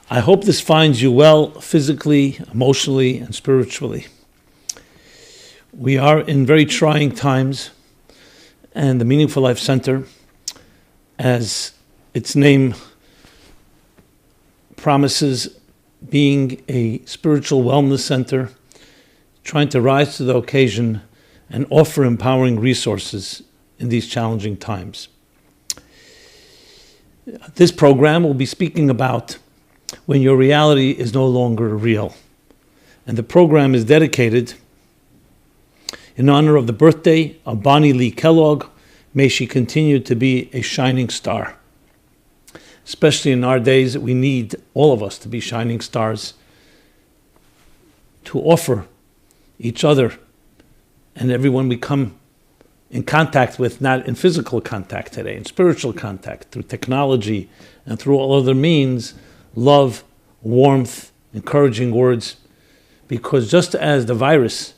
I hope this finds you well physically, emotionally, and spiritually. We are in very trying times, and the Meaningful Life Center, as its name promises, being a spiritual wellness center, trying to rise to the occasion and offer empowering resources in these challenging times. This program will be speaking about when your reality is no longer real. And the program is dedicated in honor of the birthday of Bonnie Lee Kellogg. May she continue to be a shining star. Especially in our days, we need all of us to be shining stars, to offer each other and everyone we come in contact with, not in physical contact today, in spiritual contact, through technology and through all other means, love, warmth, encouraging words. Because just as the virus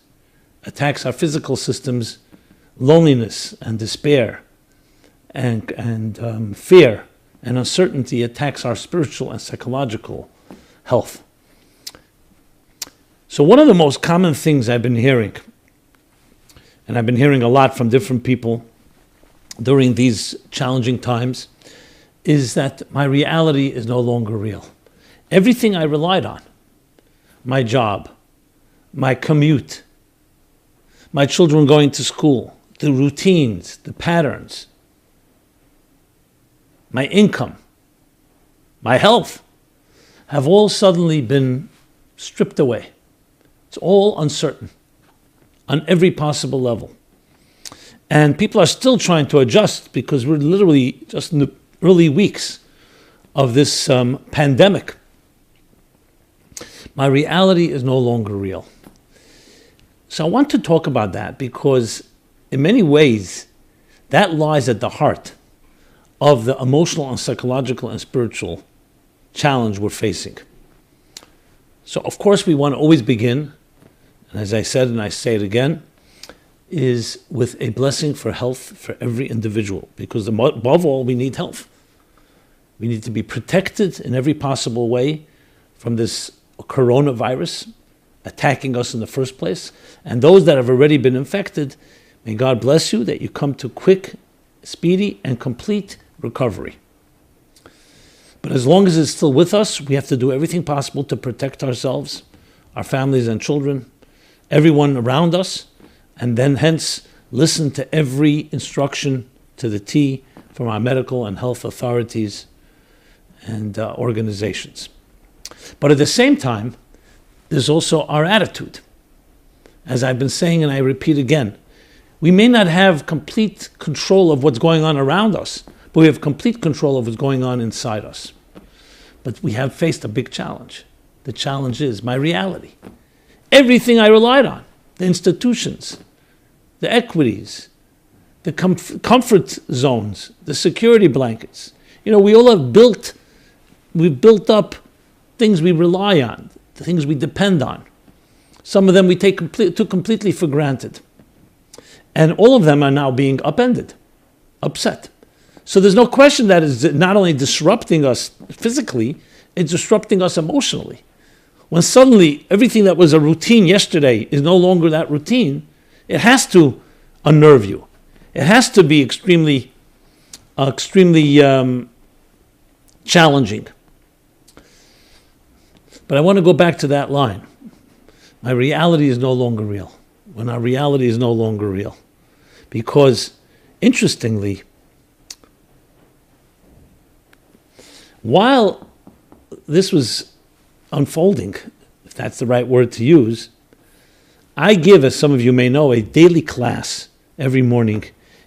attacks our physical systems, loneliness and despair and fear and uncertainty attacks our spiritual and psychological health. So one of the most common things I've been hearing, and I've been hearing a lot from different people during these challenging times, is that my reality is no longer real. Everything I relied on, my job, my commute, my children going to school, the routines, the patterns, my income, my health, have all suddenly been stripped away. It's all uncertain on every possible level. And people are still trying to adjust because we're literally just in the early weeks of this pandemic. My reality is no longer real. So I want to talk about that because in many ways that lies at the heart of the emotional and psychological and spiritual challenge we're facing. So of course we want to always begin, and as I said and I say it again, is with a blessing for health for every individual, because above all we need health. We need to be protected in every possible way from this coronavirus attacking us in the first place. And those that have already been infected, may God bless you that you come to quick, speedy, and complete recovery. But as long as it's still with us, we have to do everything possible to protect ourselves, our families and children, everyone around us, and then hence listen to every instruction to the T from our medical and health authorities and organizations. But at the same time, there's also our attitude. As I've been saying, and I repeat again, we may not have complete control of what's going on around us, but we have complete control of what's going on inside us. But we have faced a big challenge. The challenge is my reality. Everything I relied on, the institutions, the equities, the comfort zones, the security blankets. We all we've built up things we rely on, the things we depend on. Some of them we took completely for granted. And all of them are now being upended, upset. So there's no question that is not only disrupting us physically, it's disrupting us emotionally. When suddenly everything that was a routine yesterday is no longer that routine, it has to unnerve you. It has to be extremely challenging. But I want to go back to that line. My reality is no longer real. When our reality is no longer real. Because, interestingly, while this was unfolding, if that's the right word to use, I give, as some of you may know, a daily class every morning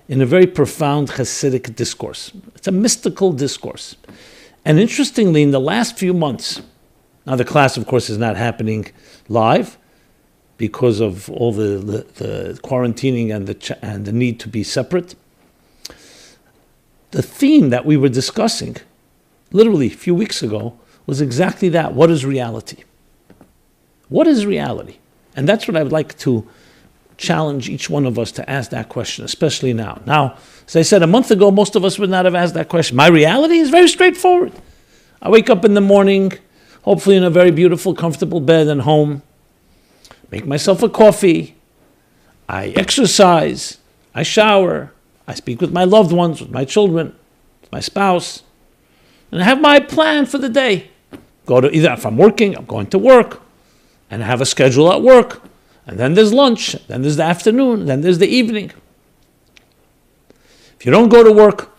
in a very profound Hasidic discourse. It's a mystical discourse. And interestingly, in the last few months, now the class, of course, is not happening live because of all the quarantining and the need to be separate. The theme that we were discussing, literally a few weeks ago, was exactly that. What is reality? What is reality? And that's what I would like to challenge each one of us to ask that question, especially now. Now, as I said, a month ago, most of us would not have asked that question. My reality is very straightforward. I wake up in the morning, hopefully in a very beautiful, comfortable bed and home. Make myself a coffee. I exercise. I shower. I speak with my loved ones, with my children, with my spouse. And I have my plan for the day. Go to either, if I'm working, I'm going to work. And I have a schedule at work. And then there's lunch. Then there's the afternoon. Then there's the evening. If you don't go to work,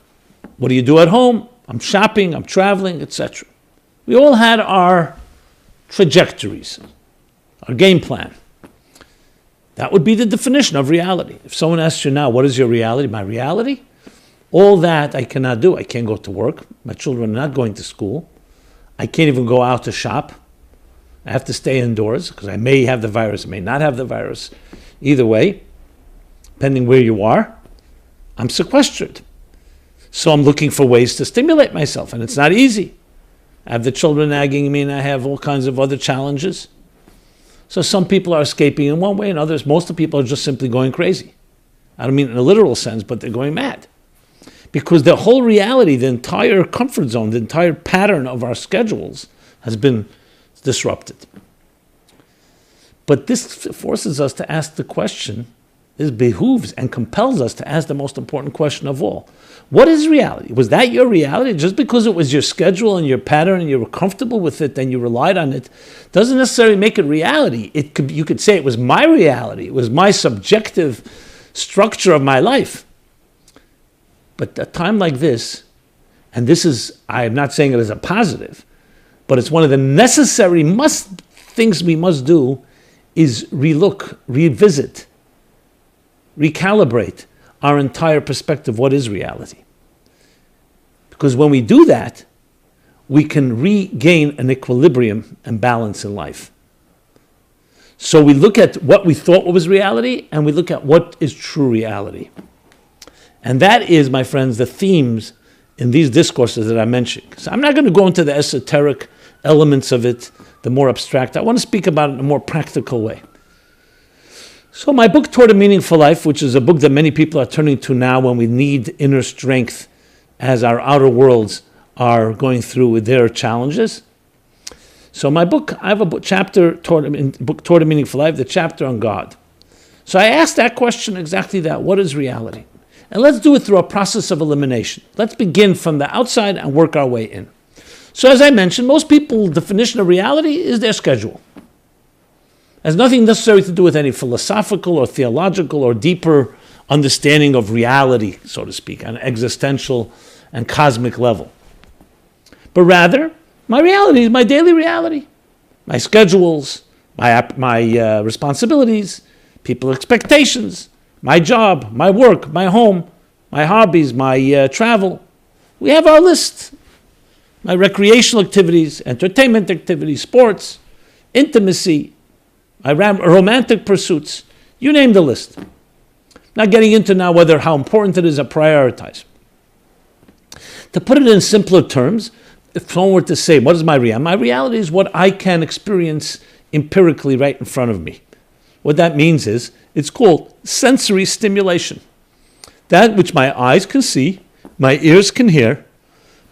what do you do at home? I'm shopping, I'm traveling, etc. We all had our trajectories, our game plan. That would be the definition of reality. If someone asks you now, what is your reality? My reality? All that I cannot do. I can't go to work. My children are not going to school. I can't even go out to shop. I have to stay indoors because I may have the virus, I may not have the virus. Either way, depending where you are, I'm sequestered. So I'm looking for ways to stimulate myself, and it's not easy. I have the children nagging me, and I have all kinds of other challenges. So some people are escaping in one way, and others, most of the people are just simply going crazy. I don't mean in a literal sense, but they're going mad. Because the whole reality, the entire comfort zone, the entire pattern of our schedules has been disrupted. But this forces us to ask the question, this behooves and compels us to ask the most important question of all. What is reality? Was that your reality? Just because it was your schedule and your pattern and you were comfortable with it and you relied on it, doesn't necessarily make it reality. You could say it was my reality. It was my subjective structure of my life. But at a time like this, and this is, I am not saying it as a positive, but it's one of the necessary things we must do is relook, revisit, recalibrate our entire perspective. What is reality? Because when we do that, we can regain an equilibrium and balance in life. So we look at what we thought was reality, and we look at what is true reality. And that is, my friends, the themes in these discourses that I mentioned. So I'm not going to go into the esoteric elements of it, the more abstract. I want to speak about it in a more practical way. So my book, Toward a Meaningful Life, which is a book that many people are turning to now when we need inner strength as our outer worlds are going through their challenges. So my book, I have a book chapter, Toward a Meaningful Life, the chapter on God. So I asked that question, exactly that, what is reality? And let's do it through a process of elimination. Let's begin from the outside and work our way in. So as I mentioned, most people's definition of reality is their schedule. It has nothing necessarily to do with any philosophical or theological or deeper understanding of reality, so to speak, on an existential and cosmic level. But rather, my reality is my daily reality, my schedules, my responsibilities, people's expectations, my job, my work, my home, my hobbies, my travel. We have our list. My recreational activities, entertainment activities, sports, intimacy, my romantic pursuits, you name the list. Not getting into now how important it is to prioritize. To put it in simpler terms, if someone were to say, what is my reality? My reality is what I can experience empirically right in front of me. What that means is, it's called sensory stimulation. That which my eyes can see, my ears can hear,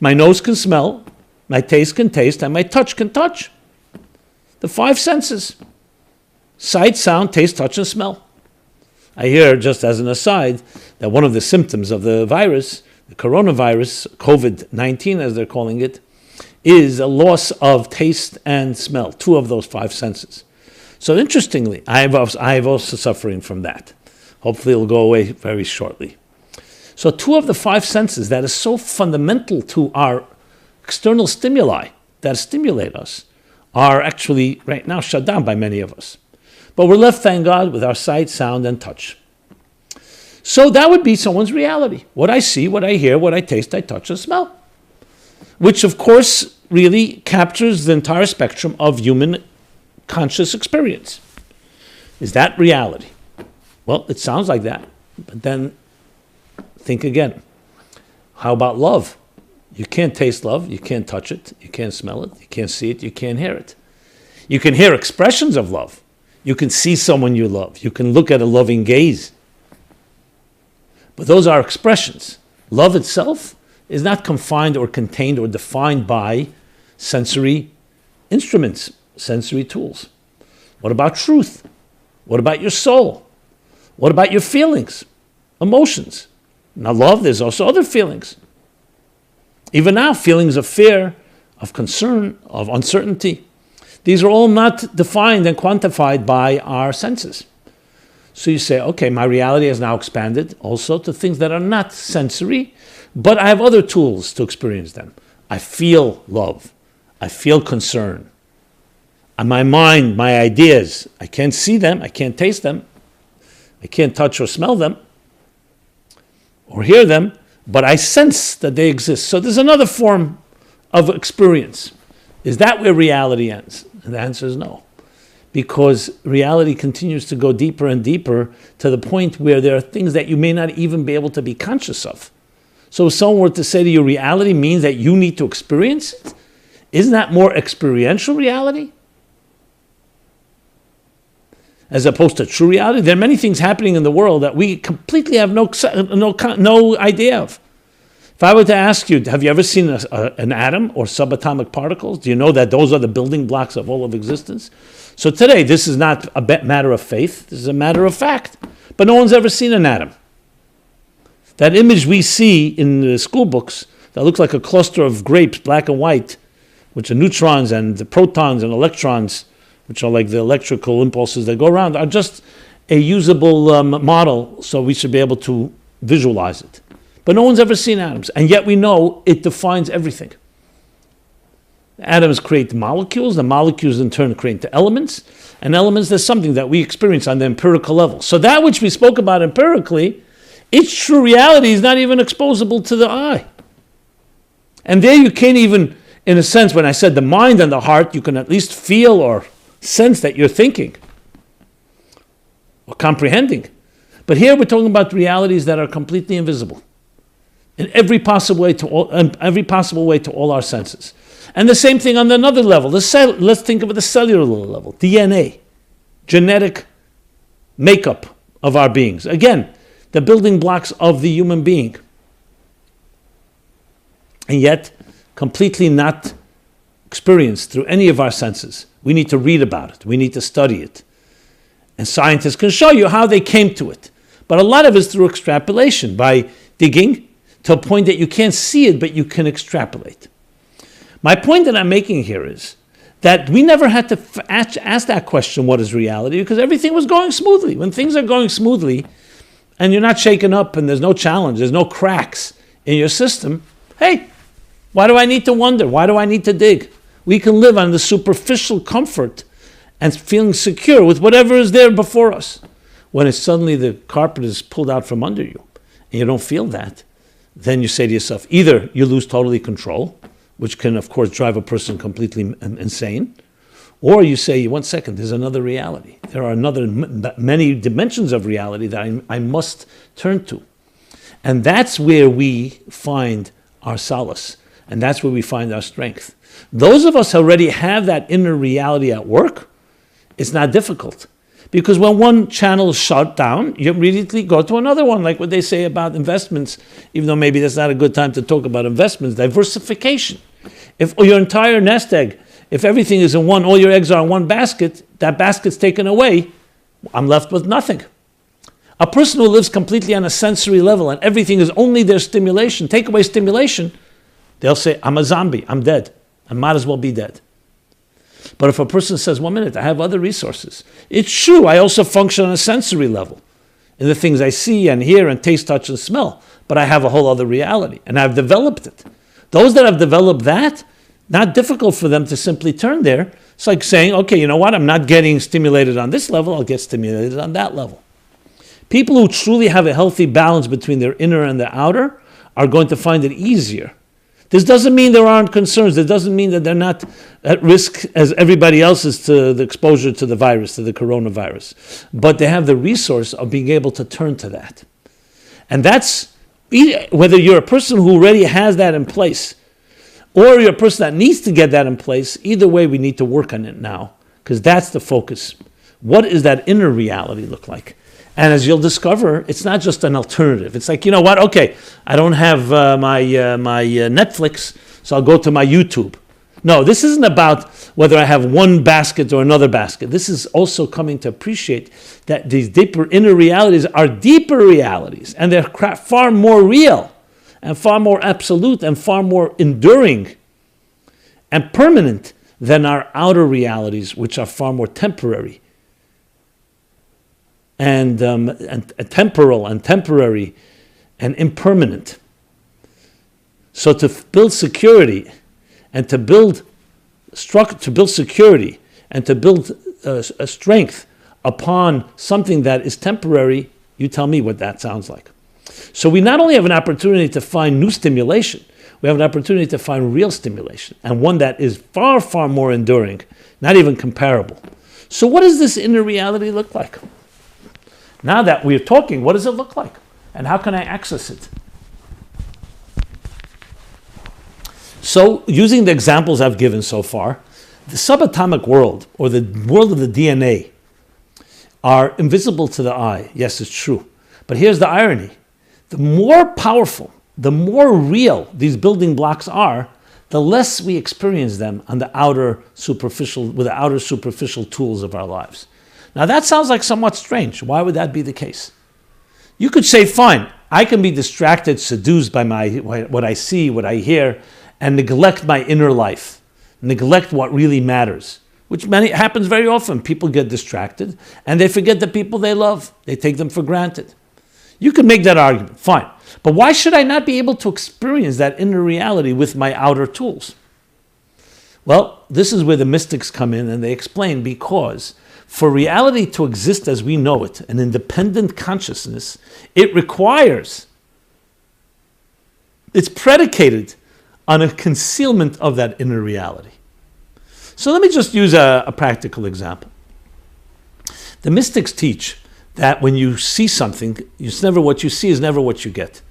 my nose can smell, my taste can taste, and my touch can touch. The 5 senses. Sight, sound, taste, touch, and smell. I hear, just as an aside, that one of the symptoms of the virus, the coronavirus, COVID-19 as they're calling it, is a loss of taste and smell, 2 of those 5 senses. So interestingly, I have also suffering from that. Hopefully it'll go away very shortly. So 2 of the 5 senses that is so fundamental to our external stimuli that stimulate us are actually right now shut down by many of us. But we're left, thank God, with our sight, sound, and touch. So that would be someone's reality. What I see, what I hear, what I taste, I touch, and smell. Which, of course, really captures the entire spectrum of human conscious experience. Is that reality? Well, it sounds like that. But then think again. How about love? You can't taste love. You can't touch it. You can't smell it. You can't see it. You can't hear it. You can hear expressions of love. You can see someone you love. You can look at a loving gaze. But those are expressions. Love itself is not confined or contained or defined by sensory instruments, sensory tools. What about truth? What about your soul? What about your feelings, emotions? Now, love, there's also other feelings. Even now, feelings of fear, of concern, of uncertainty. These are all not defined and quantified by our senses. So you say, okay, my reality has now expanded also to things that are not sensory, but I have other tools to experience them. I feel love. I feel concern. And my mind, my ideas, I can't see them, I can't taste them, I can't touch or smell them or hear them, but I sense that they exist. So there's another form of experience. Is that where reality ends? And the answer is no. Because reality continues to go deeper and deeper to the point where there are things that you may not even be able to be conscious of. So if someone were to say to you, reality means that you need to experience it, isn't that more experiential reality? As opposed to true reality? There are many things happening in the world that we completely have no idea of. If I were to ask you, have you ever seen an atom or subatomic particles? Do you know that those are the building blocks of all of existence? So today, this is not a matter of faith, this is a matter of fact. But no one's ever seen an atom. That image we see in the school books that looks like a cluster of grapes, black and white, which are neutrons and the protons and electrons, which are like the electrical impulses that go around, are just a usable model, so we should be able to visualize it. But no one's ever seen atoms, and yet we know it defines everything. Atoms create the molecules in turn create the elements, and elements is something that we experience on the empirical level. So that which we spoke about empirically, its true reality is not even exposable to the eye. And there you can't even, in a sense, when I said the mind and the heart, you can at least feel or sense that you're thinking or comprehending. But here we're talking about realities that are completely invisible in every possible way to all our senses. And the same thing on another level. Let's think of it at the cellular level. DNA, genetic makeup of our beings. Again, the building blocks of the human being. And yet, completely not experienced through any of our senses. We need to read about it. We need to study it. And scientists can show you how they came to it. But a lot of it is through extrapolation, by digging to a point that you can't see it, but you can extrapolate. My point that I'm making here is that we never had to ask that question, what is reality? Because everything was going smoothly. When things are going smoothly and you're not shaken up and there's no challenge, there's no cracks in your system, hey, why do I need to wonder? Why do I need to dig? We can live on the superficial comfort and feeling secure with whatever is there before us. When it's suddenly the carpet is pulled out from under you and you don't feel that, then you say to yourself, either you lose totally control, which can, of course, drive a person completely insane, or you say, 1 second, there's another reality. There are many dimensions of reality that I must turn to. And that's where we find our solace, and that's where we find our strength. Those of us who already have that inner reality at work, it's not difficult. Because when one channel is shut down, you immediately go to another one, like what they say about investments, even though maybe that's not a good time to talk about investments, diversification. If your entire nest egg, if everything is in one, all your eggs are in one basket, that basket's taken away, I'm left with nothing. A person who lives completely on a sensory level and everything is only their stimulation, take away stimulation, they'll say, I'm a zombie, I'm dead. I might as well be dead. But if a person says, 1 minute, I have other resources. It's true, I also function on a sensory level in the things I see and hear and taste, touch, and smell. But I have a whole other reality, and I've developed it. Those that have developed that, not difficult for them to simply turn there. It's like saying, okay, you know what? I'm not getting stimulated on this level, I'll get stimulated on that level. People who truly have a healthy balance between their inner and their outer are going to find it easier. This doesn't mean there aren't concerns. It doesn't mean that they're not at risk as everybody else is to the exposure to the virus, to the coronavirus. But they have the resource of being able to turn to that. And that's, whether you're a person who already has that in place, or you're a person that needs to get that in place, either way we need to work on it now, because that's the focus. What does that inner reality look like? And as you'll discover, it's not just an alternative. It's like, you know what? Okay, I don't have my Netflix, so I'll go to my YouTube. No, this isn't about whether I have one basket or another basket. This is also coming to appreciate that these deeper inner realities are deeper realities, and they're far more real and far more absolute and far more enduring and permanent than our outer realities, which are far more temporary and temporal and temporary and impermanent. So to build security and to build security and to build a strength upon something that is temporary, you tell me what that sounds like. So we not only have an opportunity to find new stimulation, we have an opportunity to find real stimulation, and one that is far, far more enduring, not even comparable. So what does this inner reality look like? Now that we're talking, what does it look like? And how can I access it? So, using the examples I've given so far, the subatomic world, or the world of the DNA, are invisible to the eye. Yes, it's true. But here's the irony. The more powerful, the more real these building blocks are, the less we experience them on the outer superficial, with the outer superficial tools of our lives. Now that sounds like somewhat strange. Why would that be the case? You could say, fine, I can be distracted, seduced by what I see, what I hear, and neglect my inner life, neglect what really matters, which happens very often. People get distracted and they forget the people they love. They take them for granted. You can make that argument, fine. But why should I not be able to experience that inner reality with my outer tools? Well, this is where the mystics come in, and they explain, because for reality to exist as we know it, an independent consciousness, it's predicated on a concealment of that inner reality. So let me just use a practical example. The mystics teach that when you see something, it's never what you see is never what you get.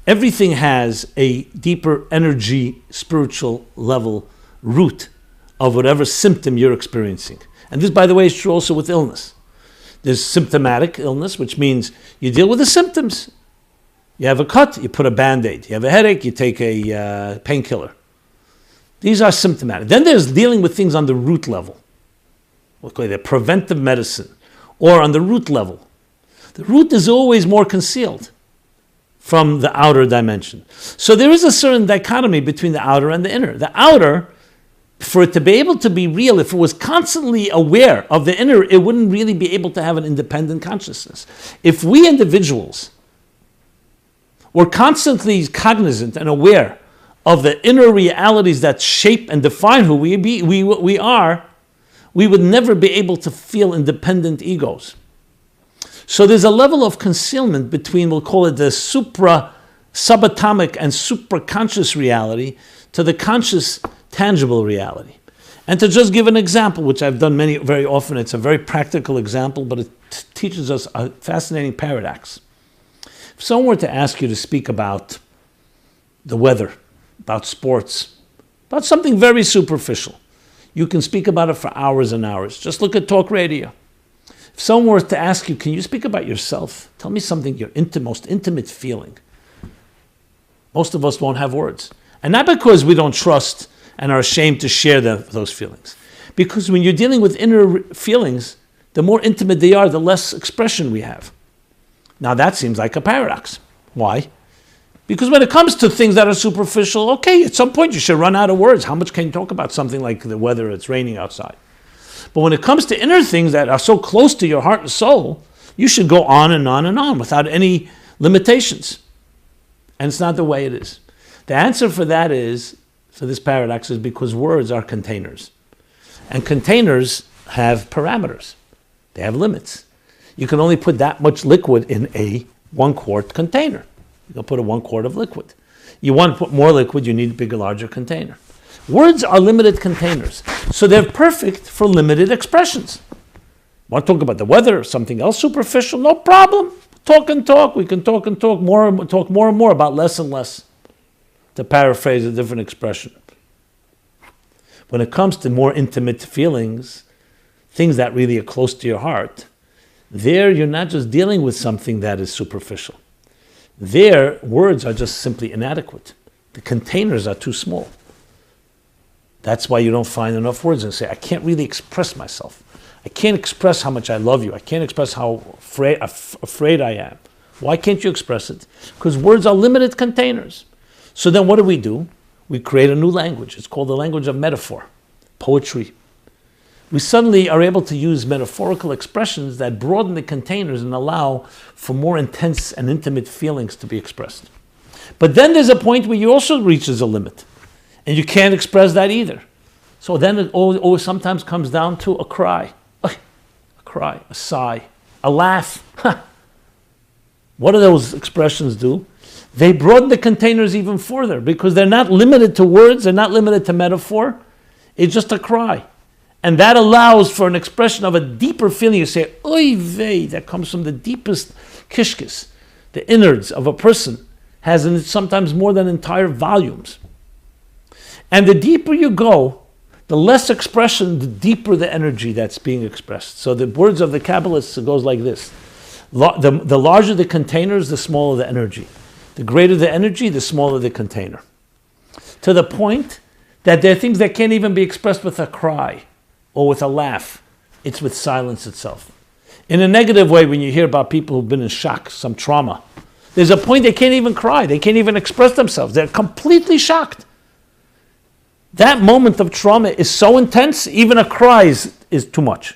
Everything has a deeper energy, spiritual level root of whatever symptom you're experiencing. And this, by the way, is true also with illness. There's symptomatic illness, which means you deal with the symptoms. You have a cut, you put a Band-Aid. You have a headache, you take a painkiller. These are symptomatic. Then there's dealing with things on the root level. We'll call it preventive medicine, or on the root level. The root is always more concealed from the outer dimension. So there is a certain dichotomy between the outer and the inner. The outer, for it to be able to be real, if it was constantly aware of the inner, it wouldn't really be able to have an independent consciousness. If we individuals were constantly cognizant and aware of the inner realities that shape and define who we are, we would never be able to feel independent egos. So there's a level of concealment between, we'll call it the subatomic and supraconscious reality to the conscious, tangible reality. And to just give an example, which I've done very often, it's a very practical example, but it teaches us a fascinating paradox. If someone were to ask you to speak about the weather, about sports, about something very superficial, you can speak about it for hours and hours. Just look at talk radio. If someone were to ask you, can you speak about yourself? Tell me something, your most intimate feeling. Most of us won't have words. And not because we don't trust and are ashamed to share those feelings. Because when you're dealing with inner feelings, the more intimate they are, the less expression we have. Now that seems like a paradox. Why? Because when it comes to things that are superficial, okay, at some point you should run out of words. How much can you talk about something like the weather, it's raining outside? But when it comes to inner things that are so close to your heart and soul, you should go on and on and on without any limitations. And it's not the way it is. The answer for that is, for this paradox, is because words are containers. And containers have parameters. They have limits. You can only put that much liquid in a 1 quart container. You can put a 1 quart of liquid. You want to put more liquid, you need a bigger, larger container. Words are limited containers, so they're perfect for limited expressions. Want to talk about the weather or something else superficial? No problem. Talk and talk. We can talk and talk more and more about less and less, to paraphrase a different expression. When it comes to more intimate feelings, things that really are close to your heart, there you're not just dealing with something that is superficial. There, words are just simply inadequate. The containers are too small. That's why you don't find enough words and say, I can't really express myself. I can't express how much I love you. I can't express how afraid I am. Why can't you express it? Because words are limited containers. So then what do? We create a new language. It's called the language of metaphor, poetry. We suddenly are able to use metaphorical expressions that broaden the containers and allow for more intense and intimate feelings to be expressed. But then there's a point where you also reaches a limit, and you can't express that either. So then it always sometimes comes down to a cry, a sigh, a laugh. What do those expressions do? They broaden the containers even further because they're not limited to words, they're not limited to metaphor. It's just a cry. And that allows for an expression of a deeper feeling. You say, oy vey, that comes from the deepest kishkis, the innards of a person, has in it sometimes more than entire volumes. And the deeper you go, the less expression, the deeper the energy that's being expressed. So the words of the Kabbalists, it goes like this. The larger the containers, the smaller the energy. The greater the energy, the smaller the container. To the point that there are things that can't even be expressed with a cry or with a laugh. It's with silence itself. In a negative way, when you hear about people who've been in shock, some trauma, there's a point they can't even cry. They can't even express themselves. They're completely shocked. That moment of trauma is so intense, even a cry is too much.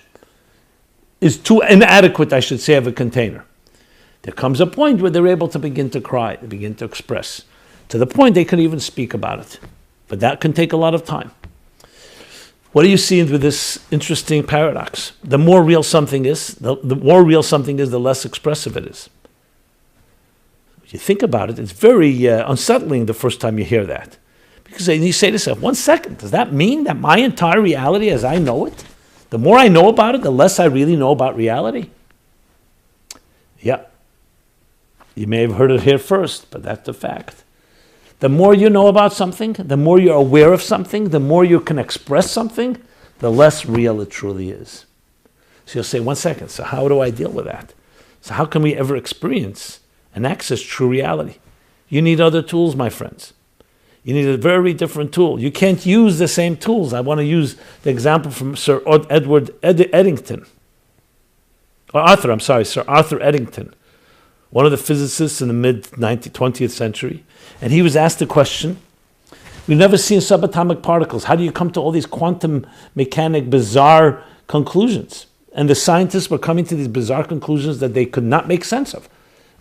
Is too inadequate, I should say, of a container. There comes a point where they're able to begin to cry, they begin to express, to the point they can even speak about it. But that can take a lot of time. What do you see with this interesting paradox? The more real something is, the less expressive it is. If you think about it, it's very unsettling the first time you hear that. Because you say to yourself, 1 second, does that mean that my entire reality as I know it, the more I know about it, the less I really know about reality? Yeah. You may have heard it here first, but that's the fact. The more you know about something, the more you're aware of something, the more you can express something, the less real it truly is. So you'll say, 1 second, so how do I deal with that? So how can we ever experience and access true reality? You need other tools, my friends. You need a very different tool. You can't use the same tools. I want to use the example from Sir Arthur Eddington, one of the physicists in the mid-20th century. And he was asked the question, we've never seen subatomic particles. How do you come to all these quantum mechanic bizarre conclusions? And the scientists were coming to these bizarre conclusions that they could not make sense of.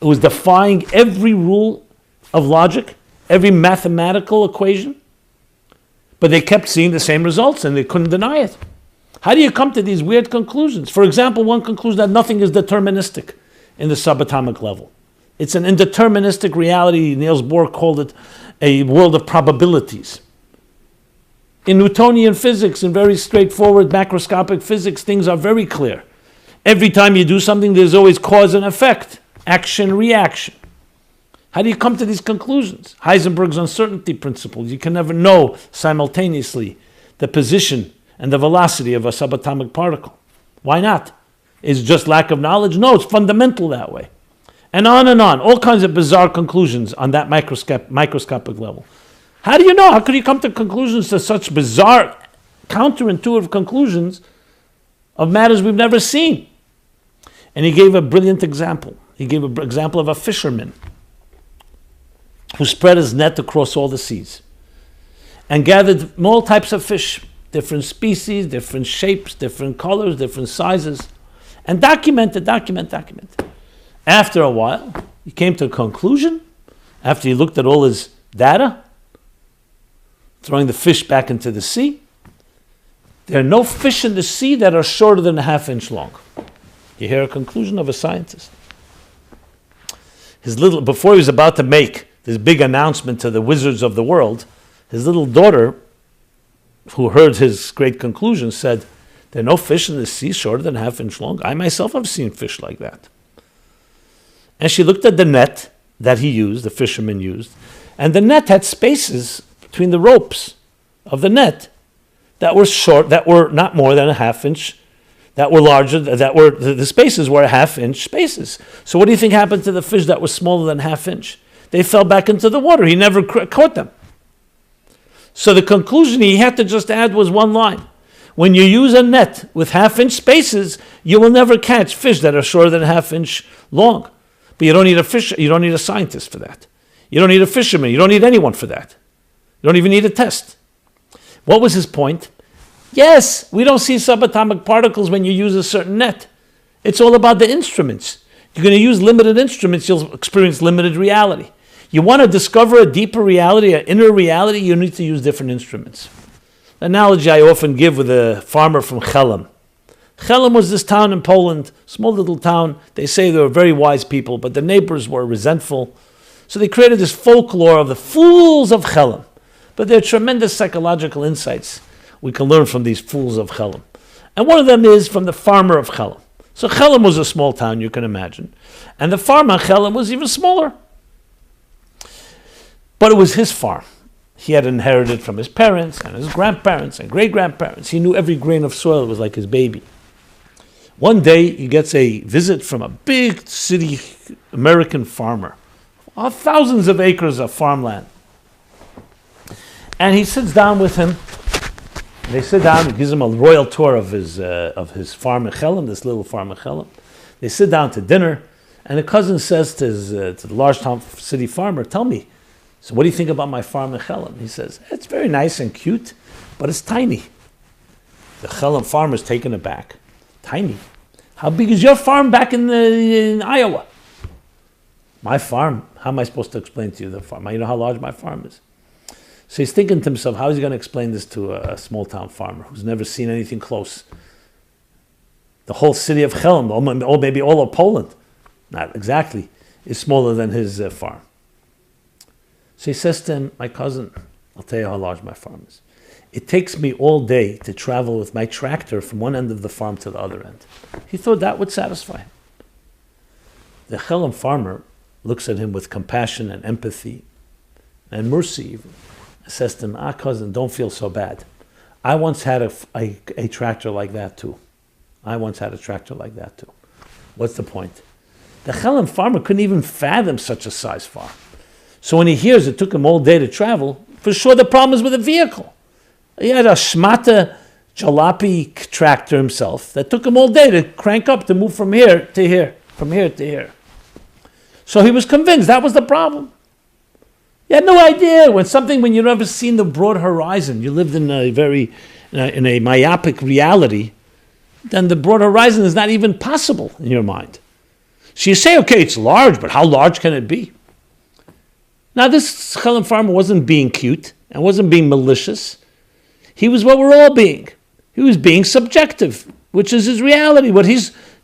It was defying every rule of logic, every mathematical equation. But they kept seeing the same results and they couldn't deny it. How do you come to these weird conclusions? For example, one conclusion that nothing is deterministic in the subatomic level. It's an indeterministic reality. Niels Bohr called it a world of probabilities. In Newtonian physics, in very straightforward macroscopic physics, things are very clear. Every time you do something, there's always cause and effect, action, reaction. How do you come to these conclusions? Heisenberg's uncertainty principle. You can never know simultaneously the position and the velocity of a subatomic particle. Why not? Is just lack of knowledge? No, it's fundamental that way. And on, all kinds of bizarre conclusions on that microscopic level. How do you know? How could you come to conclusions to such bizarre, counterintuitive conclusions of matters we've never seen? And he gave a brilliant example. He gave an example of a fisherman who spread his net across all the seas and gathered all types of fish, different species, different shapes, different colors, different sizes, and documented. After a while, he came to a conclusion, after he looked at all his data, throwing the fish back into the sea. There are no fish in the sea that are shorter than a half-inch long. You hear a conclusion of a scientist. Before he was about to make this big announcement to the wizards of the world, his little daughter, who heard his great conclusion, said, there are no fish in the sea shorter than a half-inch long. I myself have seen fish like that. And she looked at the net that he used, the fisherman used, and the net had spaces between the ropes of the net that were short, that were not more than a half-inch, that were larger, the spaces were half-inch spaces. So what do you think happened to the fish that were smaller than half-inch? They fell back into the water. He never caught them. So the conclusion he had to just add was one line. When you use a net with half-inch spaces, you will never catch fish that are shorter than a half-inch long. But you don't need you don't need a scientist for that. You don't need a fisherman. You don't need anyone for that. You don't even need a test. What was his point? Yes, we don't see subatomic particles when you use a certain net. It's all about the instruments. You're going to use limited instruments, you'll experience limited reality. You want to discover a deeper reality, an inner reality, you need to use different instruments. The analogy I often give with a farmer from Chelm. Chelm was this town in Poland, small little town. They say they were very wise people, but the neighbors were resentful. So they created this folklore of the fools of Chelm. But there are tremendous psychological insights we can learn from these fools of Chelm. And one of them is from the farmer of Chelm. So Chelm was a small town, you can imagine. And the farm on Chelm was even smaller. But it was his farm. He had inherited from his parents and his grandparents and great-grandparents. He knew every grain of soil. It was like his baby. One day, he gets a visit from a big city American farmer. Thousands of acres of farmland. And he sits down with him. They sit down, he gives him a royal tour of his farm in Chelm, this little farm in Chelm. They sit down to dinner, and the cousin says to the large town city farmer, tell me, so what do you think about my farm in Chelm? He says, it's very nice and cute, but it's tiny. The Chelm farmer is taken aback. Tiny? How big is your farm back in Iowa? My farm? How am I supposed to explain to you the farm? You know how large my farm is? So he's thinking to himself, how is he going to explain this to a small town farmer who's never seen anything close? The whole city of Chelm, or maybe all of Poland, not exactly, is smaller than his farm. So he says to him, my cousin, I'll tell you how large my farm is. It takes me all day to travel with my tractor from one end of the farm to the other end. He thought that would satisfy him. The Chelm farmer looks at him with compassion and empathy and mercy even. Says to him, cousin, don't feel so bad. I once had a tractor like that too. What's the point? The Chelm farmer couldn't even fathom such a size farm. So when he hears it took him all day to travel, for sure the problem is with the vehicle. He had a shmata jalopy tractor himself that took him all day to crank up, to move from here to here, from here to here. So he was convinced that was the problem. You had no idea when you've never seen the broad horizon. You lived in a myopic reality. Then the broad horizon is not even possible in your mind. So you say, okay, it's large, but how large can it be? Now this Chelm farmer wasn't being cute and wasn't being malicious. He was what we're all being. He was being subjective, which is his reality.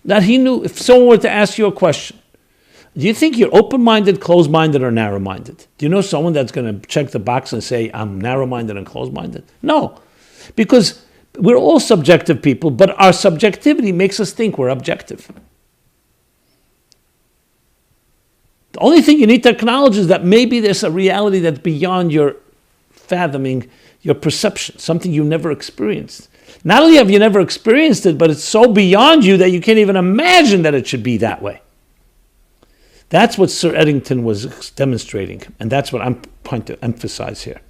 That he knew. If someone were to ask you a question, do you think you're open-minded, closed-minded, or narrow-minded? Do you know someone that's going to check the box and say, I'm narrow-minded and closed-minded? No, because we're all subjective people, but our subjectivity makes us think we're objective. The only thing you need to acknowledge is that maybe there's a reality that's beyond your fathoming, your perception, something you never experienced. Not only have you never experienced it, but it's so beyond you that you can't even imagine that it should be that way. That's what Sir Eddington was demonstrating, and that's what I'm trying to emphasize here.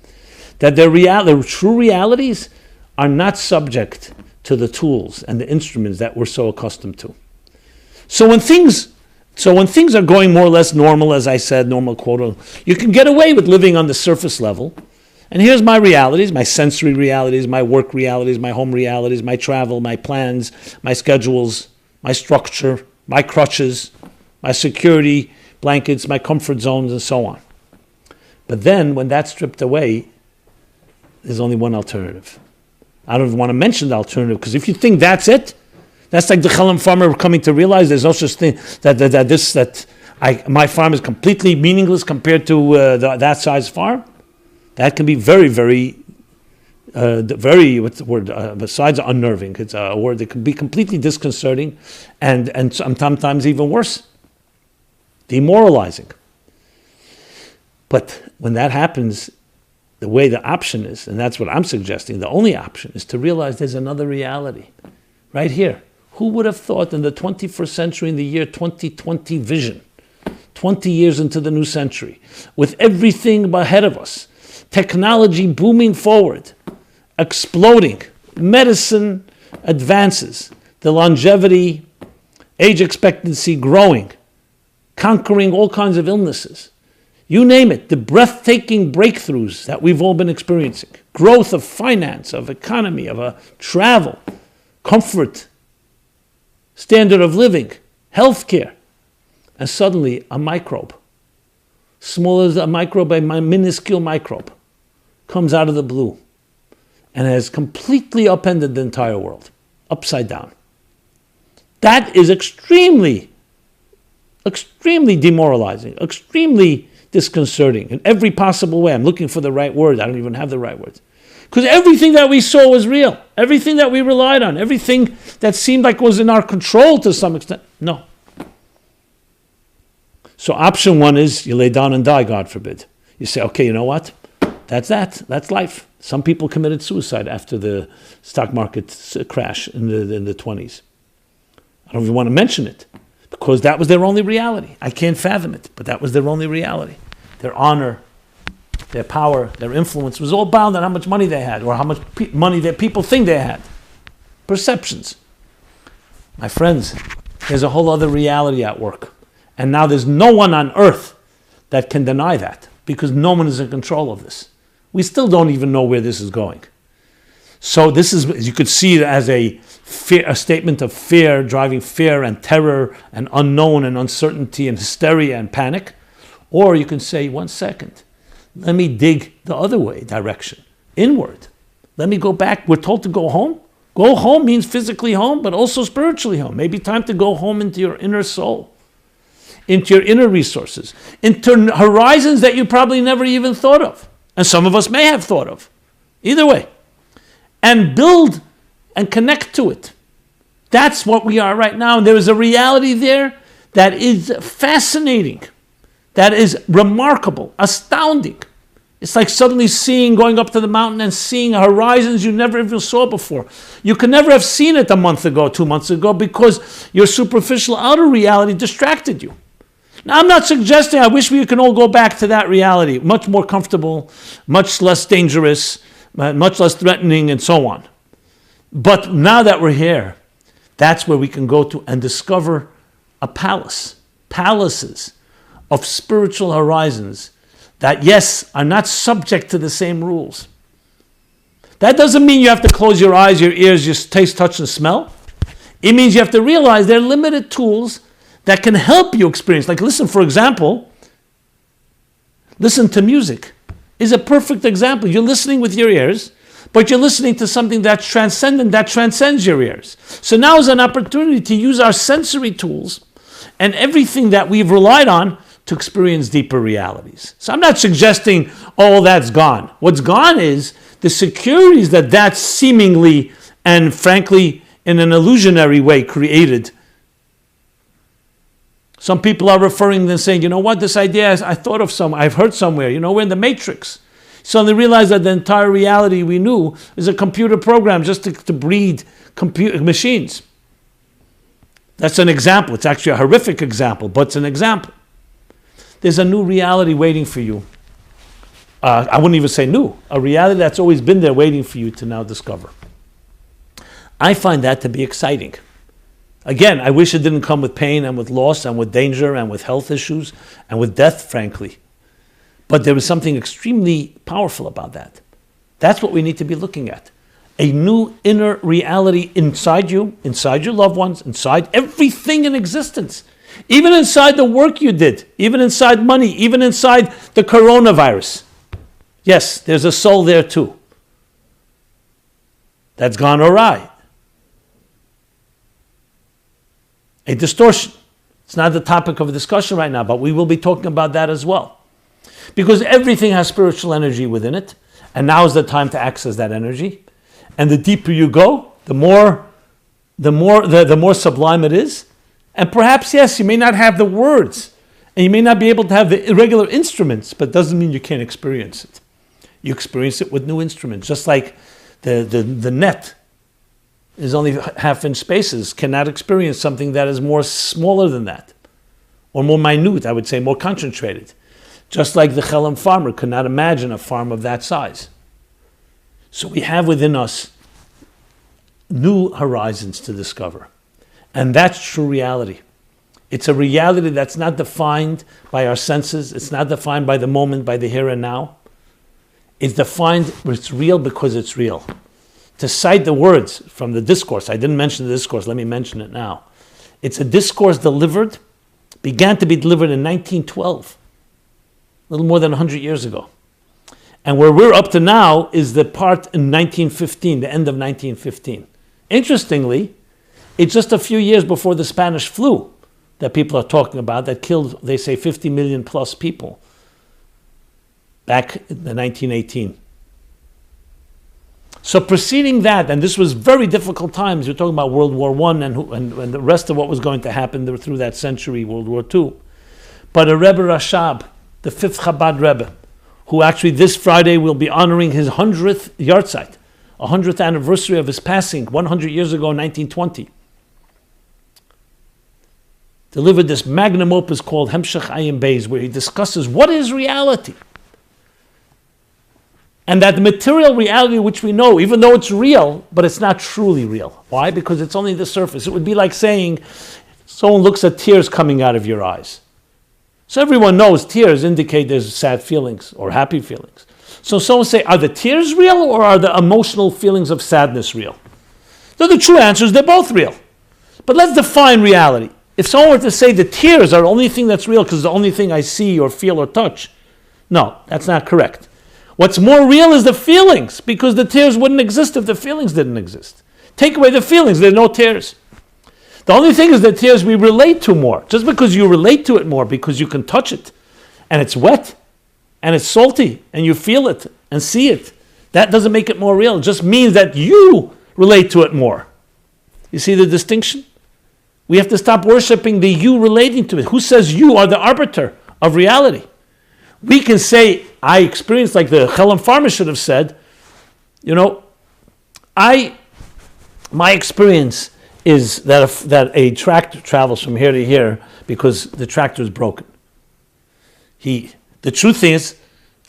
That the true realities are not subject to the tools and the instruments that we're so accustomed to. So when things are going more or less normal, as I said, normal quota, you can get away with living on the surface level. And here's my realities, my sensory realities, my work realities, my home realities, my travel, my plans, my schedules, my structure, my crutches, my security blankets, my comfort zones, and so on. But then, when that's stripped away, there's only one alternative. I don't even want to mention the alternative, because if you think that's it, that's like the Chelm farmer coming to realize there's no such thing my farm is completely meaningless compared to that size farm. That can be very, very, what's the word? Besides unnerving, it's a word that can be completely disconcerting, and sometimes even worse. Demoralizing. But when that happens, the way the option is, and that's what I'm suggesting, the only option is to realize there's another reality right here. Who would have thought in the 21st century, in the year 2020 vision, 20 years into the new century, with everything ahead of us, technology booming forward, exploding, medicine advances, the longevity, age expectancy growing, conquering all kinds of illnesses. You name it, the breathtaking breakthroughs that we've all been experiencing. Growth of finance, of economy, of travel, comfort, standard of living, healthcare. And suddenly a microbe, small as a microbe, a minuscule microbe, comes out of the blue and has completely upended the entire world, upside down. That is extremely demoralizing, extremely disconcerting in every possible way. I'm looking for the right word. I don't even have the right words. Because everything that we saw was real. Everything that we relied on, everything that seemed like was in our control to some extent, no. So option one is you lay down and die, God forbid. You say, okay, you know what? That's that. That's life. Some people committed suicide after the stock market crash in the 20s. I don't even want to mention it because that was their only reality. I can't fathom it, but that was their only reality. Their honor, their power, their influence was all bound on how much money they had or how much money that people think they had. Perceptions. My friends, there's a whole other reality at work. And now there's no one on earth that can deny that because no one is in control of this. We still don't even know where this is going. So this is, you could see it as a statement of fear, driving fear and terror and unknown and uncertainty and hysteria and panic. Or you can say, 1 second, let me dig the other way, direction, inward. Let me go back. We're told to go home. Go home means physically home, but also spiritually home. Maybe time to go home into your inner soul, into your inner resources, into horizons that you probably never even thought of. And some of us may have thought of. Either way. And build and connect to it. That's what we are right now. And there is a reality there that is fascinating, that is remarkable, astounding. It's like suddenly going up to the mountain and seeing horizons you never even saw before. You could never have seen it a month ago, 2 months ago, because your superficial outer reality distracted you. Now, I'm not suggesting, I wish we could all go back to that reality, much more comfortable, much less dangerous, much less threatening, and so on. But now that we're here, that's where we can go to and discover a palaces of spiritual horizons that, yes, are not subject to the same rules. That doesn't mean you have to close your eyes, your ears, your taste, touch, and smell. It means you have to realize there are limited tools that can help you experience. Like, listen, for example, listen to music is a perfect example. You're listening with your ears, but you're listening to something that's transcendent, that transcends your ears. So now is an opportunity to use our sensory tools and everything that we've relied on to experience deeper realities. So I'm not suggesting all that's gone. What's gone is the securities that seemingly and frankly in an illusionary way created. Some people are referring and saying, you know what, this idea I've heard somewhere, we're in the Matrix. Suddenly realize that the entire reality we knew is a computer program just to breed computer machines. That's an example. It's actually a horrific example, but it's an example. There's a new reality waiting for you. I wouldn't even say new. A reality that's always been there waiting for you to now discover. I find that to be exciting. Again, I wish it didn't come with pain and with loss and with danger and with health issues and with death, frankly. But there is something extremely powerful about that. That's what we need to be looking at. A new inner reality inside you, inside your loved ones, inside everything in existence. Even inside the work you did, even inside money, even inside the coronavirus. Yes, there's a soul there too. That's gone awry. A distortion. It's not the topic of discussion right now, but we will be talking about that as well. Because everything has spiritual energy within it, and now is the time to access that energy. And the deeper you go, the more sublime it is. And perhaps, yes, you may not have the words, and you may not be able to have the irregular instruments, but doesn't mean you can't experience it. You experience it with new instruments, just like the net is only half-inch spaces, cannot experience something that is more smaller than that, or more minute, I would say, more concentrated. Just like the Chelam farmer could not imagine a farm of that size. So we have within us new horizons to discover. And that's true reality. It's a reality that's not defined by our senses. It's not defined by the moment, by the here and now. It's defined, it's real because it's real. To cite the words from the discourse, I didn't mention the discourse, let me mention it now. It's a discourse began to be delivered in 1912, a little more than 100 years ago. And where we're up to now is the part in 1915, the end of 1915. Interestingly, it's just a few years before the Spanish flu that people are talking about that killed, they say, 50 million plus people back in the 1918. So preceding that, and this was very difficult times, you're talking about World War I and the rest of what was going to happen through that century, World War II. But a Rebbe Rashab, the fifth Chabad Rebbe, who actually this Friday will be honoring his 100th yahrzeit, 100th anniversary of his passing, 100 years ago, 1920. Delivered this magnum opus called Hemshech Ayin Beis, where he discusses what is reality. And that the material reality which we know, even though it's real, but it's not truly real. Why? Because it's only the surface. It would be like saying someone looks at tears coming out of your eyes. So everyone knows tears indicate there's sad feelings or happy feelings. So someone say, are the tears real or are the emotional feelings of sadness real? So the true answer is they're both real. But let's define reality. If someone were to say the tears are the only thing that's real because it's the only thing I see or feel or touch, no, that's not correct. What's more real is the feelings, because the tears wouldn't exist if the feelings didn't exist. Take away the feelings, there are no tears. The only thing is that tears we relate to more. Just because you relate to it more, because you can touch it, and it's wet, and it's salty, and you feel it, and see it, that doesn't make it more real. It just means that you relate to it more. You see the distinction? We have to stop worshiping the you relating to it. Who says you are the arbiter of reality? We can say, I experienced, like the Chelam farmer should have said, my experience is that a tractor travels from here to here because the tractor is broken. The truth is,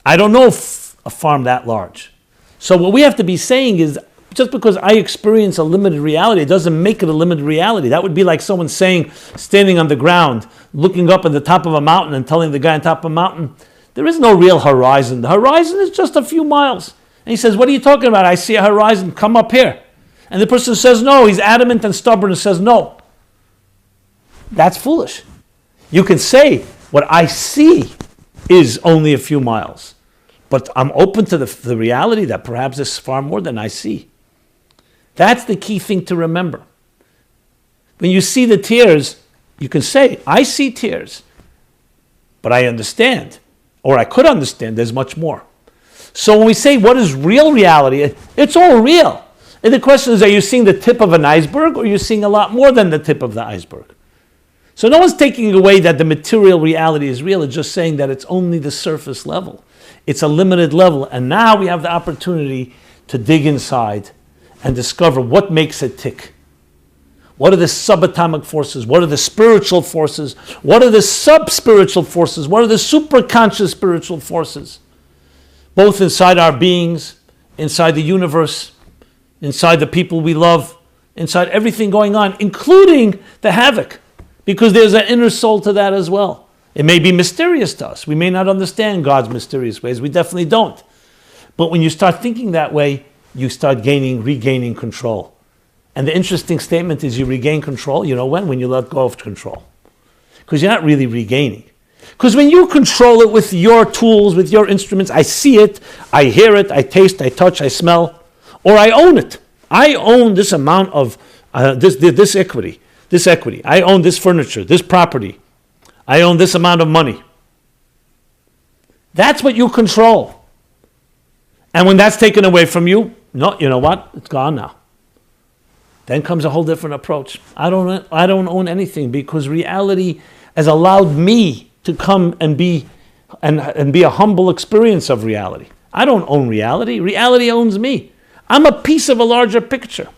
I don't know a farm that large. So what we have to be saying is, just because I experience a limited reality, it doesn't make it a limited reality. That would be like someone saying, standing on the ground, looking up at the top of a mountain and telling the guy on top of a mountain, there is no real horizon. The horizon is just a few miles. And he says, what are you talking about? I see a horizon, come up here. And the person says no, he's adamant and stubborn and says no. That's foolish. You can say, what I see is only a few miles. But I'm open to the reality that perhaps it's far more than I see. That's the key thing to remember. When you see the tears, you can say, I see tears, but I understand, or I could understand there's much more. So when we say, what is real reality? It's all real. And the question is, are you seeing the tip of an iceberg, or are you seeing a lot more than the tip of the iceberg? So no one's taking away that the material reality is real. It's just saying that it's only the surface level. It's a limited level. And now we have the opportunity to dig inside and discover what makes it tick. What are the subatomic forces? What are the spiritual forces? What are the sub-spiritual forces? What are the superconscious spiritual forces? Both inside our beings, inside the universe, inside the people we love, inside everything going on, including the havoc, because there's an inner soul to that as well. It may be mysterious to us. We may not understand God's mysterious ways. We definitely don't. But when you start thinking that way, you start regaining control. And the interesting statement is you regain control, when you let go of control. Because you're not really regaining. Because when you control it with your tools, with your instruments, I see it, I hear it, I taste, I touch, I smell, or I own it. I own this amount of this equity. I own this furniture, this property. I own this amount of money. That's what you control. And when that's taken away from you, no, you know what? It's gone now. Then comes a whole different approach. I don't own anything, because reality has allowed me to come and be a humble experience of reality. I don't own reality. Reality owns me. I'm a piece of a larger picture.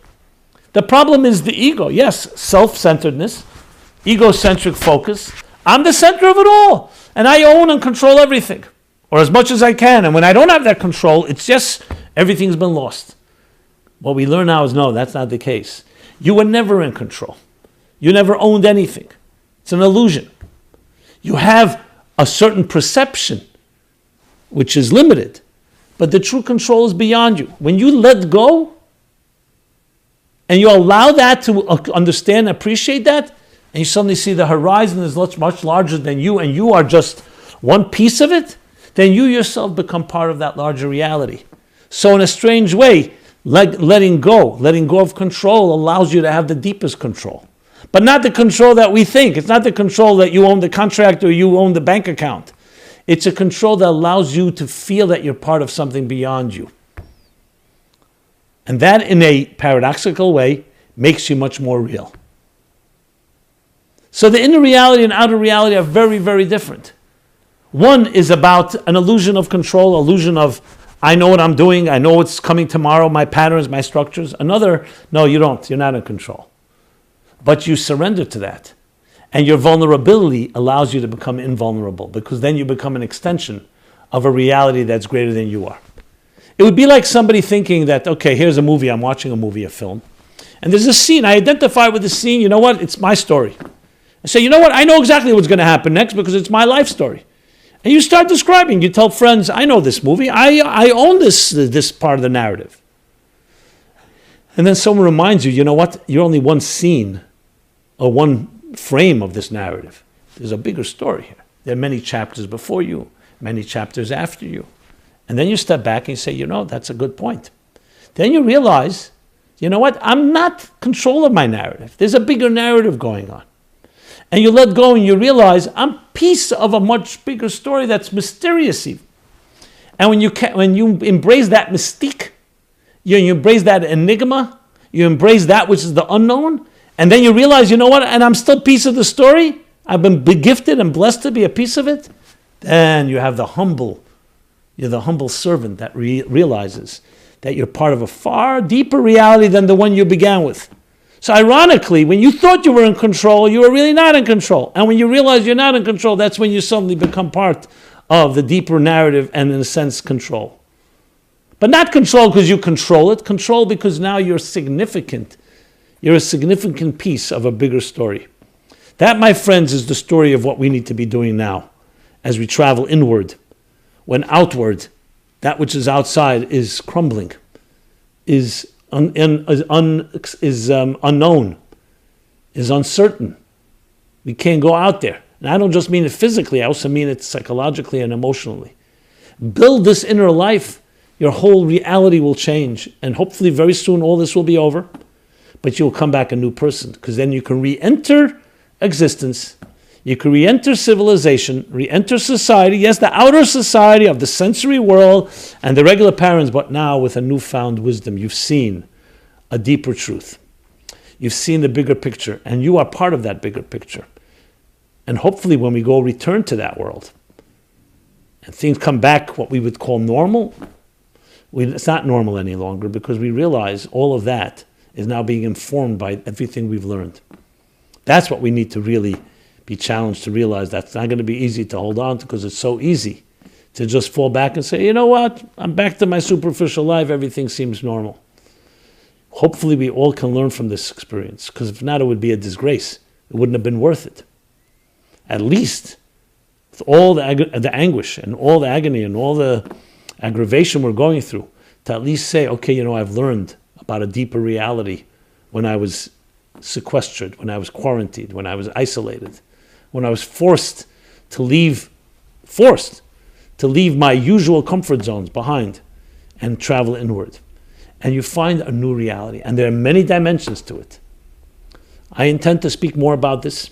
The problem is the ego. Yes, self-centeredness, egocentric focus. I'm the center of it all. And I own and control everything, or as much as I can. And when I don't have that control, it's just everything's been lost. What we learn now is no, that's not the case. You were never in control. You never owned anything. It's an illusion. You have a certain perception, which is limited, but the true control is beyond you. When you let go, and you allow that to understand, appreciate that, and you suddenly see the horizon is much larger than you, and you are just one piece of it, then you yourself become part of that larger reality. So in a strange way, letting go of control allows you to have the deepest control. But not the control that we think. It's not the control that you own the contract or you own the bank account. It's a control that allows you to feel that you're part of something beyond you. And that, in a paradoxical way, makes you much more real. So the inner reality and outer reality are very, very different. One is about an illusion of control, illusion of, I know what I'm doing, I know what's coming tomorrow, my patterns, my structures. Another, no, you don't, you're not in control. But you surrender to that. And your vulnerability allows you to become invulnerable, because then you become an extension of a reality that's greater than you are. It would be like somebody thinking that, okay, here's a movie, I'm watching a movie, a film, and there's a scene, I identify with the scene, you know what, it's my story. I say, you know what, I know exactly what's going to happen next because it's my life story. And you start describing, you tell friends, I know this movie, I own this part of the narrative. And then someone reminds you, you know what, you're only one scene or one frame of this narrative. There's a bigger story here. There are many chapters before you, many chapters after you. And then you step back and you say, you know, that's a good point. Then you realize, you know what, I'm not control of my narrative. There's a bigger narrative going on. And you let go and you realize I'm piece of a much bigger story that's mysterious even. And when you embrace that mystique, you embrace that enigma, you embrace that which is the unknown, and then you realize, you know what, and I'm still piece of the story, I've been gifted and blessed to be a piece of it, then you have you're the humble servant that realizes that you're part of a far deeper reality than the one you began with. So ironically, when you thought you were in control, you were really not in control. And when you realize you're not in control, that's when you suddenly become part of the deeper narrative and, in a sense, control. But not control because you control it. Control because now you're significant. You're a significant piece of a bigger story. That, my friends, is the story of what we need to be doing now as we travel inward. When outward, that which is outside is crumbling, is unknown, is uncertain. We can't go out there. And I don't just mean it physically, I also mean it psychologically and emotionally. Build this inner life, your whole reality will change. And hopefully very soon all this will be over. But you'll come back a new person, because then you can re-enter existence. You can re-enter civilization, re-enter society. Yes, the outer society of the sensory world and the regular parents, but now with a newfound wisdom. You've seen a deeper truth. You've seen the bigger picture, and you are part of that bigger picture. And hopefully when we go return to that world, and things come back what we would call normal, it's not normal any longer, because we realize all of that is now being informed by everything we've learned. That's what we need to really be challenged to realize. That's not going to be easy to hold on to, because it's so easy to just fall back and say, you know what, I'm back to my superficial life, everything seems normal. Hopefully we all can learn from this experience, because if not, it would be a disgrace. It wouldn't have been worth it. At least, with all the anguish and all the agony and all the aggravation we're going through, to at least say, okay, you know, I've learned about a deeper reality when I was sequestered, when I was quarantined, when I was isolated, when I was forced to leave my usual comfort zones behind and travel inward. And you find a new reality. And there are many dimensions to it. I intend to speak more about this,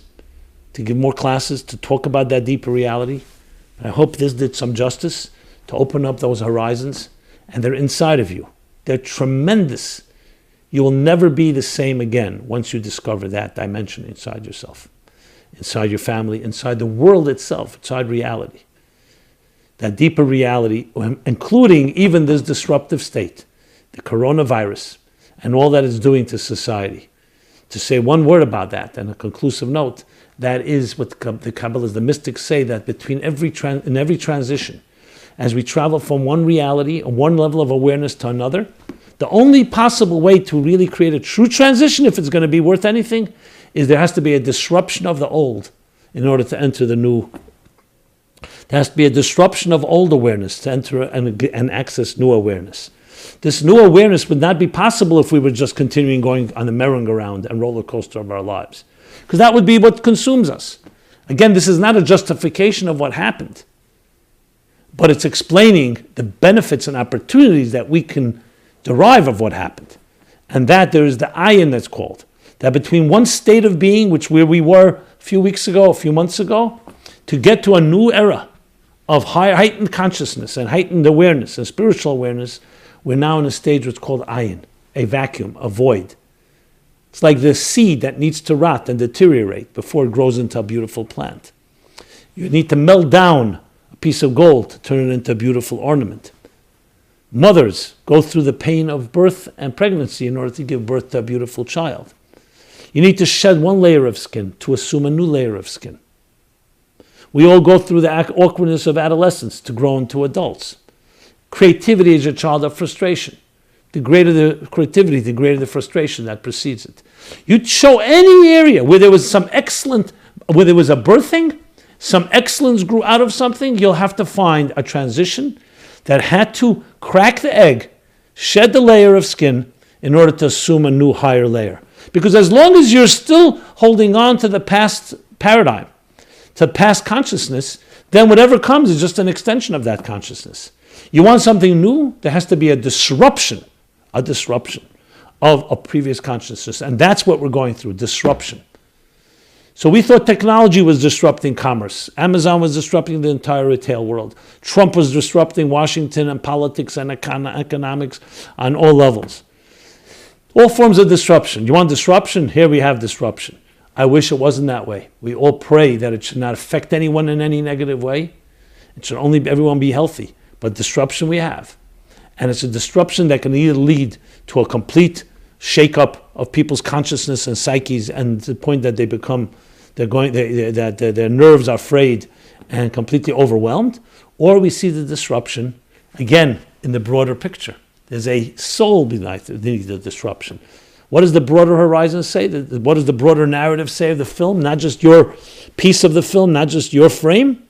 to give more classes, to talk about that deeper reality. I hope this did some justice to open up those horizons. And they're inside of you. They're tremendous. You will never be the same again once you discover that dimension inside yourself, inside your family, inside the world itself, inside reality. That deeper reality, including even this disruptive state, the coronavirus, and all that it's doing to society. To say one word about that, and a conclusive note, that is what the Kabbalists, the mystics say, that between every transition, as we travel from one reality, one level of awareness to another, the only possible way to really create a true transition, if it's going to be worth anything, is there has to be a disruption of the old in order to enter the new. There has to be a disruption of old awareness to enter and access new awareness. This new awareness would not be possible if we were just continuing going on the merry-go-round and roller coaster of our lives, because that would be what consumes us. Again, this is not a justification of what happened, but it's explaining the benefits and opportunities that we can derive of what happened. And that there is the ayin that's called, that between one state of being, where we were a few weeks ago, a few months ago, to get to a new era of heightened consciousness and heightened awareness and spiritual awareness, we're now in a stage what's called ayin, a vacuum, a void. It's like the seed that needs to rot and deteriorate before it grows into a beautiful plant. You need to melt down a piece of gold to turn it into a beautiful ornament. Mothers go through the pain of birth and pregnancy in order to give birth to a beautiful child. You need to shed one layer of skin to assume a new layer of skin. We all go through the awkwardness of adolescence to grow into adults. Creativity is a child of frustration. The greater the creativity, the greater the frustration that precedes it. You'd show any area where there was a birthing, some excellence grew out of something, you'll have to find a transition that had to crack the egg, shed the layer of skin in order to assume a new higher layer. Because as long as you're still holding on to the past paradigm, to past consciousness, then whatever comes is just an extension of that consciousness. You want something new, there has to be a disruption of a previous consciousness. And that's what we're going through, disruption. So we thought technology was disrupting commerce. Amazon was disrupting the entire retail world. Trump was disrupting Washington and politics and economics on all levels. All forms of disruption. You want disruption? Here we have disruption. I wish it wasn't that way. We all pray that it should not affect anyone in any negative way. It should only everyone be healthy. But disruption we have. And it's a disruption that can either lead to a complete shake-up of people's consciousness and psyches, and to the point that their nerves are frayed and completely overwhelmed, or we see the disruption, again, in the broader picture. There's a soul beneath the disruption. What does the broader horizon say? What does the broader narrative say of the film? Not just your piece of the film, not just your frame.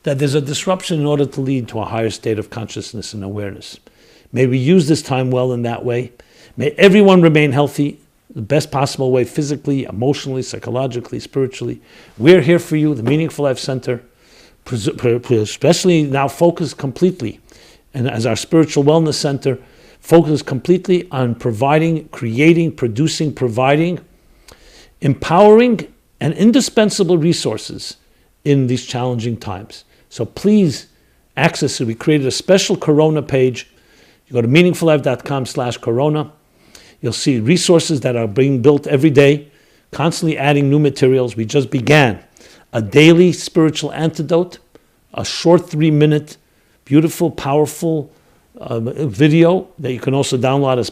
That there's a disruption in order to lead to a higher state of consciousness and awareness. May we use this time well in that way. May everyone remain healthy, the best possible way, physically, emotionally, psychologically, spiritually. We're here for you, the Meaningful Life Center, especially now focused completely, and as our spiritual wellness center, focused completely on providing, creating, producing, providing, empowering, and indispensable resources in these challenging times. So please access it. We created a special Corona page. You go to meaningfullife.com/Corona. You'll see resources that are being built every day, constantly adding new materials. We just began a daily spiritual antidote, a short 3-minute, beautiful, powerful video that you can also download as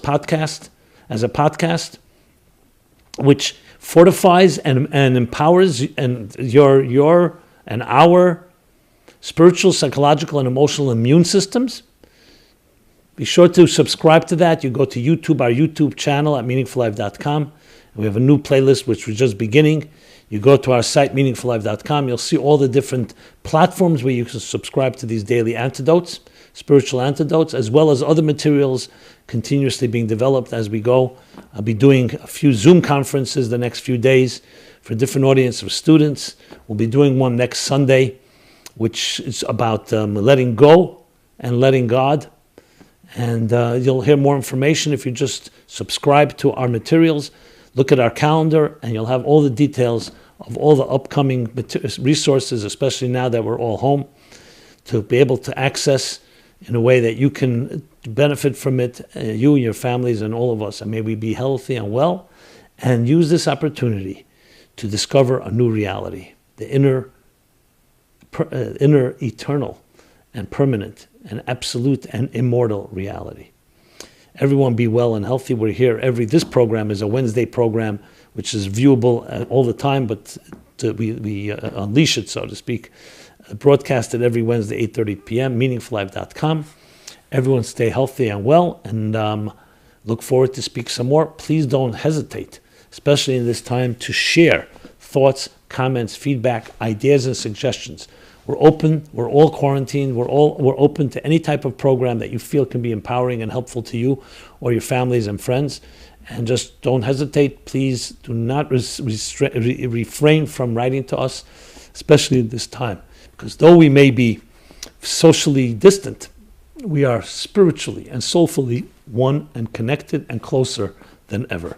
a podcast, which fortifies and empowers your and our spiritual, psychological, and emotional immune systems. Be sure to subscribe to that. You go to YouTube, our YouTube channel at meaningfullife.com. We have a new playlist which we're just beginning. You go to our site, meaningfullife.com. You'll see all the different platforms where you can subscribe to these daily antidotes, spiritual antidotes, as well as other materials continuously being developed as we go. I'll be doing a few Zoom conferences the next few days for different audience of students. We'll be doing one next Sunday, which is about letting go and letting God. And you'll hear more information if you just subscribe to our materials. Look at our calendar, and you'll have all the details of all the upcoming resources, especially now that we're all home, to be able to access in a way that you can benefit from it, you and your families and all of us. And may we be healthy and well, and use this opportunity to discover a new reality, the inner eternal and permanent and absolute and immortal reality. Everyone be well and healthy. We're here this program is a Wednesday program, which is viewable all the time, but we unleash it, so to speak, broadcasted every Wednesday, 8:30 p.m., meaningfullife.com. Everyone stay healthy and well, and look forward to speak some more. Please don't hesitate, especially in this time, to share thoughts, comments, feedback, ideas, and suggestions. We're open. We're all quarantined. We're open to any type of program that you feel can be empowering and helpful to you or your families and friends. And just don't hesitate. Please do not refrain from writing to us, especially at this time. Because though we may be socially distant, we are spiritually and soulfully one and connected and closer than ever.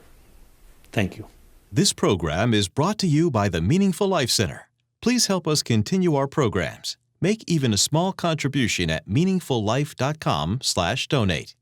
Thank you. This program is brought to you by the Meaningful Life Center. Please help us continue our programs. Make even a small contribution at meaningfullife.com/donate.